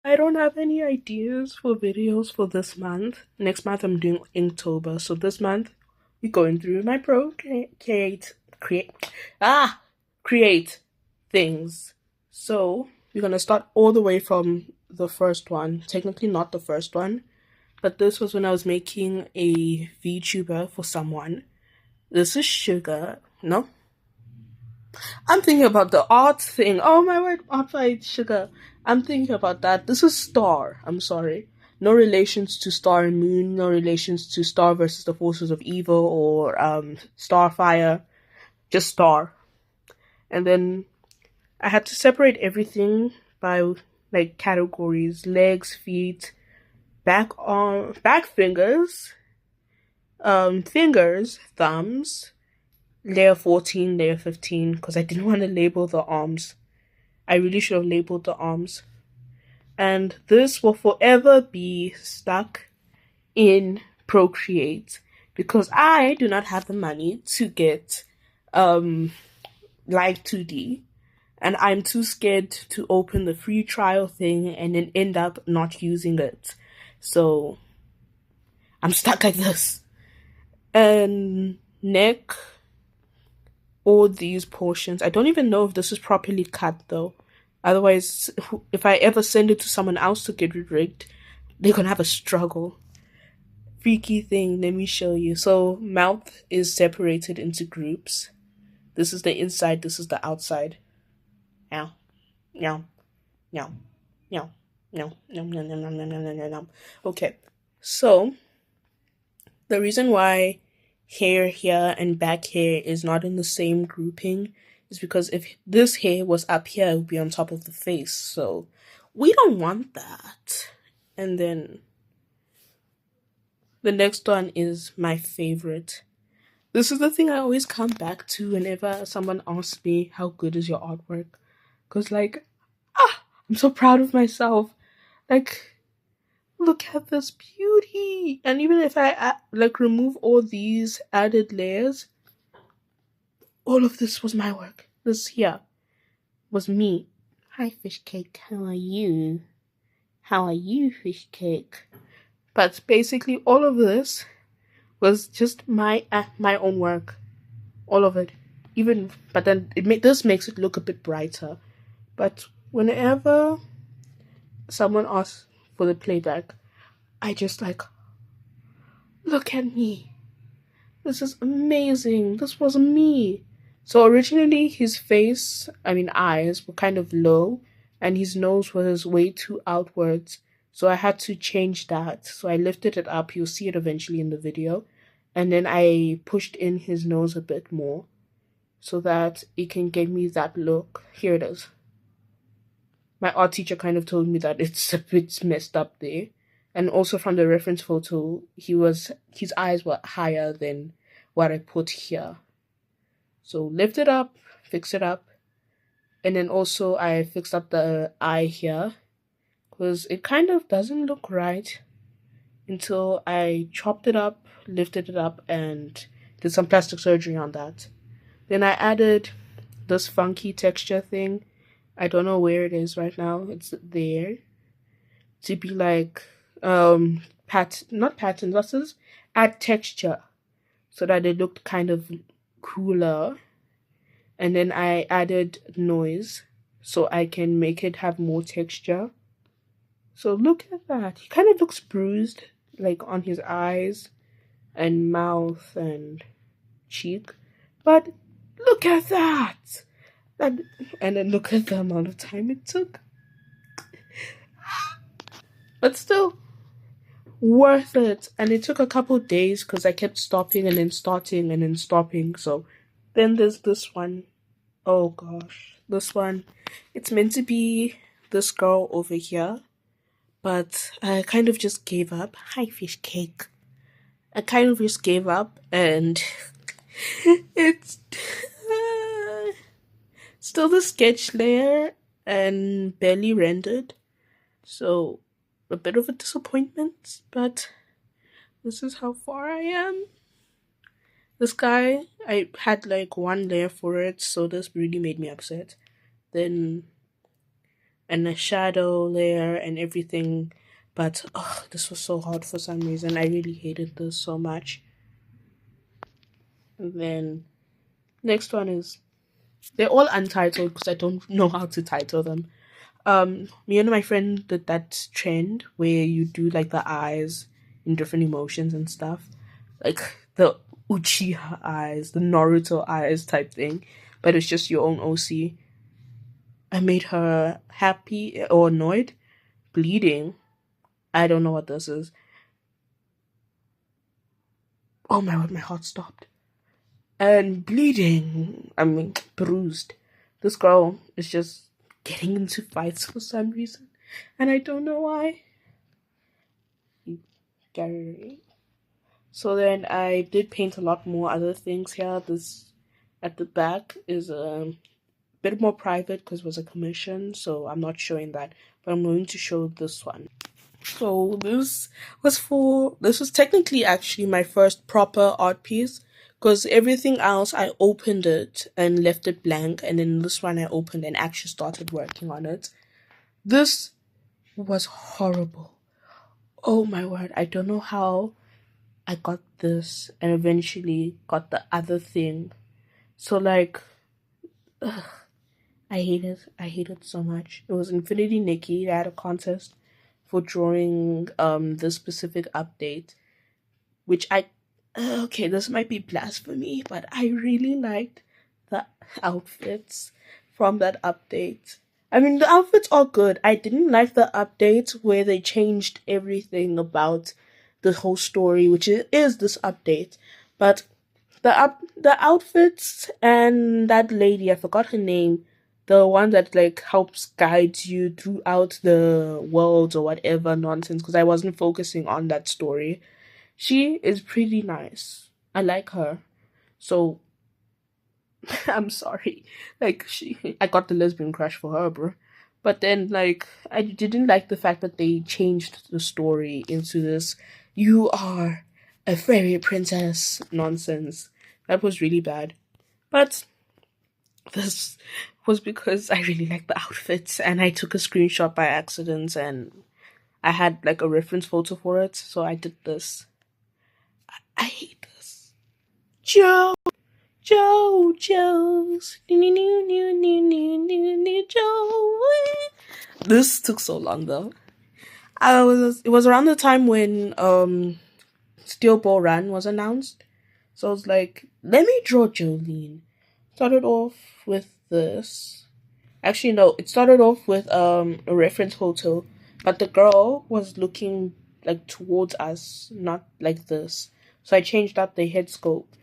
I don't have any ideas for videos for this month. Next month I'm doing Inktober, so this month we're going through my create things. So we're gonna start all the way from the first one. Technically not the first one, but this was when I was making a VTuber for someone. This is Sugar. No, I'm thinking about the art thing. Oh my word, art fight, Sugar. I'm thinking about that. This is Star. I'm sorry. No relations to Star and Moon, no relations to Star versus the Forces of Evil or Starfire. Just Star. And then I had to separate everything by like categories: legs, feet, back fingers, fingers, thumbs, layer 14, layer 15, because I didn't want to label the arms. I really should have labeled the arms. And this will forever be stuck in Procreate because I do not have the money to get Live 2D, and I'm too scared to open the free trial thing and then end up not using it. So I'm stuck like this. And neck, all these portions. I don't even know if this is properly cut though. Otherwise, if I ever send it to someone else to get it rigged, they're gonna have a struggle. Freaky thing, let me show you. So, mouth is separated into groups. This is the inside, this is the outside. Meow, meow, meow, meow, meow, meow, meow, meow, meow, meow, meow, meow. Okay, so the reason why hair here and back hair is not in the same grouping is because if this hair was up here, it would be on top of the face. So we don't want that. And then the next one is my favorite. This is the thing I always come back to whenever someone asks me, how good is your artwork? Because, like, I'm so proud of myself. Like, look at this beauty. And even if I, remove all these added layers, all of this was my work. This here was me. Hi, fish cake. How are you? How are you, fish cake? But basically, all of this was just my own work, all of it. Even but then this makes it look a bit brighter. But whenever someone asks for the playback, I just like, look at me. This is amazing. This was me. So originally his eyes were kind of low and his nose was way too outwards. So I had to change that. So I lifted it up. You'll see it eventually in the video. And then I pushed in his nose a bit more so that it can give me that look. Here it is. My art teacher kind of told me that it's a bit messed up there. And also from the reference photo, his eyes were higher than what I put here. So lift it up, fix it up. And then also I fixed up the eye here because it kind of doesn't look right until I chopped it up, lifted it up, and did some plastic surgery on that. Then I added this funky texture thing. I don't know where it is right now. It's there to be like not patterns, what's this? Add texture so that it looked kind of cooler. And then I added noise so I can make it have more texture. So look at that. He kind of looks bruised, like on his eyes and mouth and cheek. But look at that! And then look at the amount of time it took. But still, worth it. And it took a couple days because I kept stopping and then starting and then stopping. So then there's this one. Oh gosh, this one. It's meant to be this girl over here, but I kind of just gave up. Hi, fish cake. I kind of just gave up, and it's still the sketch layer and barely rendered. So a bit of a disappointment, but this is how far I am. This guy, I had like one layer for it, so this really made me upset. Then and a shadow layer and everything. But this was so hard for some reason. I really hated this so much. And then next one is, they're all untitled because I don't know how to title them. Me and my friend did that trend where you do like the eyes in different emotions and stuff, like the Uchiha eyes, the Naruto eyes type thing, but it's just your own OC. I made her happy or annoyed, bleeding. I don't know what this is. Oh my word, my heart stopped. And bleeding. I mean, bruised. This girl is just getting into fights for some reason, and I don't know why. Gary. So then I did paint a lot more other things here. This at the back is a bit more private because it was a commission, so I'm not showing that, but I'm going to show this one. So this was technically actually my first proper art piece, because everything else I opened it and left it blank, and then this one I opened and actually started working on it. This was horrible. Oh my word, I don't know how I got this and eventually got the other thing. So like, I hate it so much. It was Infinity Nikki. I had a contest for drawing this specific update, which I okay, this might be blasphemy, but I really liked the outfits from that update. I mean, the outfits are good. I didn't like the update where they changed everything about the whole story, which is this update. But the outfits and that lady, I forgot her name, the one that like helps guide you throughout the world or whatever nonsense, because I wasn't focusing on that story. She is pretty nice. I like her. So I'm sorry. Like I got the lesbian crush for her, bro. But then like I didn't like the fact that they changed the story into this "you are a fairy princess" nonsense. That was really bad. But this was because I really liked the outfits and I took a screenshot by accident and I had like a reference photo for it, so I did this. I hate this. Joe, Joe's. Joe. This took so long though. It was around the time when Steel Ball Run was announced. So I was like, let me draw Jolene. Started off with this. Actually no, it started off with a reference photo, but the girl was looking like towards us, not like this. So I changed up the head scope,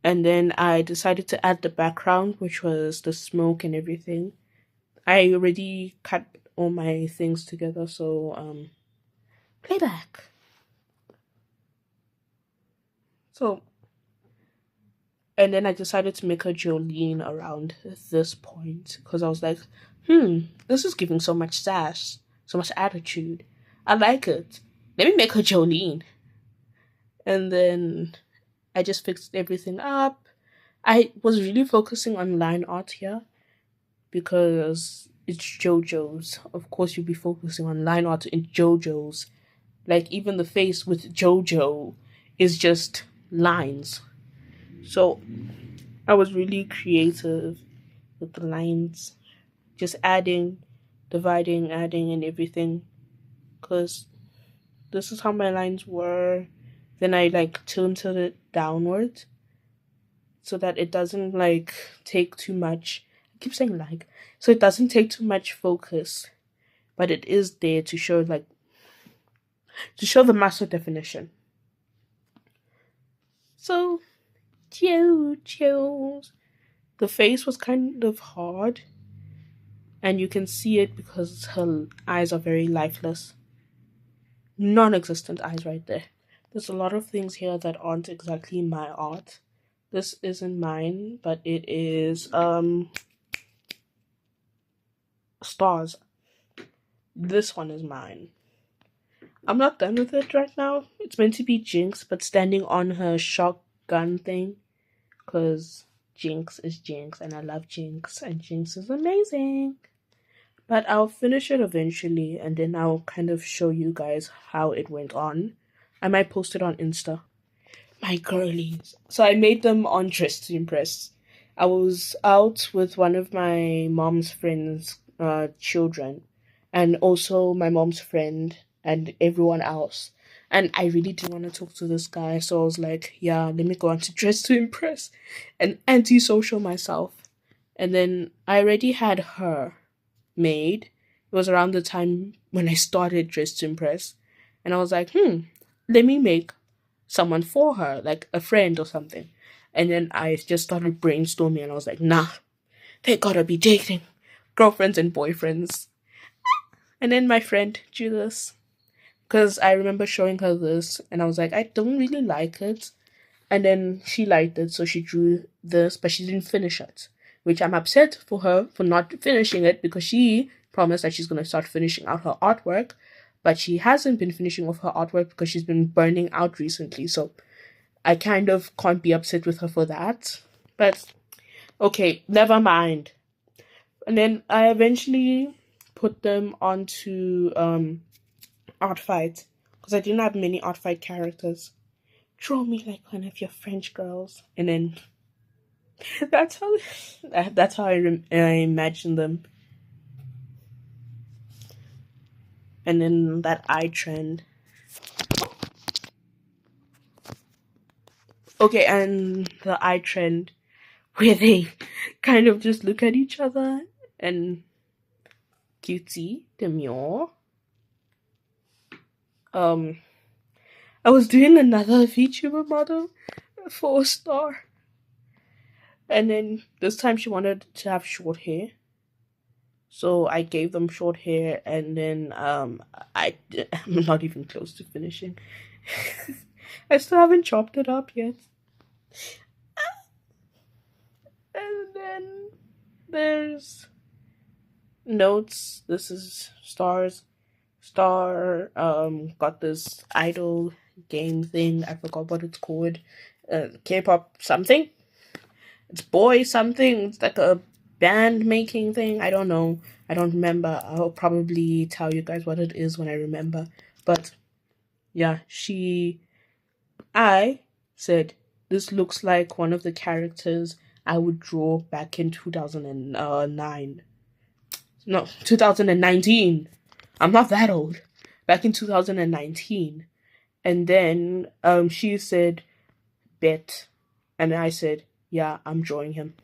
and then I decided to add the background, which was the smoke and everything. I already cut all my things together, so playback. So and then I decided to make her Jolene around this point because I was like, this is giving so much sass, so much attitude. I like it. Let me make her Jolene. And then I just fixed everything up. I was really focusing on line art here because it's JoJo's. Of course, you'll be focusing on line art in JoJo's. Like, even the face with JoJo is just lines. So, I was really creative with the lines. Just adding, dividing, adding, and everything. Because this is how my lines were. Then I, like, tilted it downwards so that it doesn't, like, take too much. I keep saying, like. So it doesn't take too much focus. But it is there to show, like, to show the muscle definition. So, JoJo's. The face was kind of hard, and you can see it because her eyes are very lifeless. Non-existent eyes right there. There's a lot of things here that aren't exactly my art. This isn't mine, but it is stars. This one is mine. I'm not done with it right now. It's meant to be Jinx, but standing on her shotgun thing, because Jinx is Jinx, and I love Jinx, and Jinx is amazing. But I'll finish it eventually, and then I'll kind of show you guys how it went on. I might post it on Insta. My girlies. So I made them on Dress to Impress. I was out with one of my mom's friends' children, and also my mom's friend and everyone else. And I really didn't want to talk to this guy, so I was like, yeah, let me go on to Dress to Impress and anti-social myself. And then I already had her made. It was around the time when I started Dress to Impress. And I was like, let me make someone for her, like a friend or something. And then I just started brainstorming and I was like, nah, they gotta be dating. Girlfriends and boyfriends. And then my friend drew this. Because I remember showing her this and I was like, I don't really like it. And then she liked it, so she drew this, but she didn't finish it. Which I'm upset for her for not finishing it because she promised that she's going to start finishing out her artwork. But she hasn't been finishing off her artwork because she's been burning out recently. So I kind of can't be upset with her for that. But okay, never mind. And then I eventually put them onto art fight because I didn't have many art fight characters. Draw me like one of your French girls, and then that's how I imagine them. And then that eye trend. Okay, and the eye trend where they kind of just look at each other and cutesy, demure. I was doing another VTuber model for a star. And then this time she wanted to have short hair. So I gave them short hair and then I'm not even close to finishing. I still haven't chopped it up yet. And then there's notes. This is stars. Star got this idol game thing. I forgot what it's called. K-pop something. It's boy something. It's like a band making thing. I don't know. I don't remember. I'll probably tell you guys what it is when I remember. But yeah, I said this looks like one of the characters I would draw back in 2009. No, 2019. I'm not that old. Back in 2019. And then she said, bet. And I said, yeah, I'm drawing him.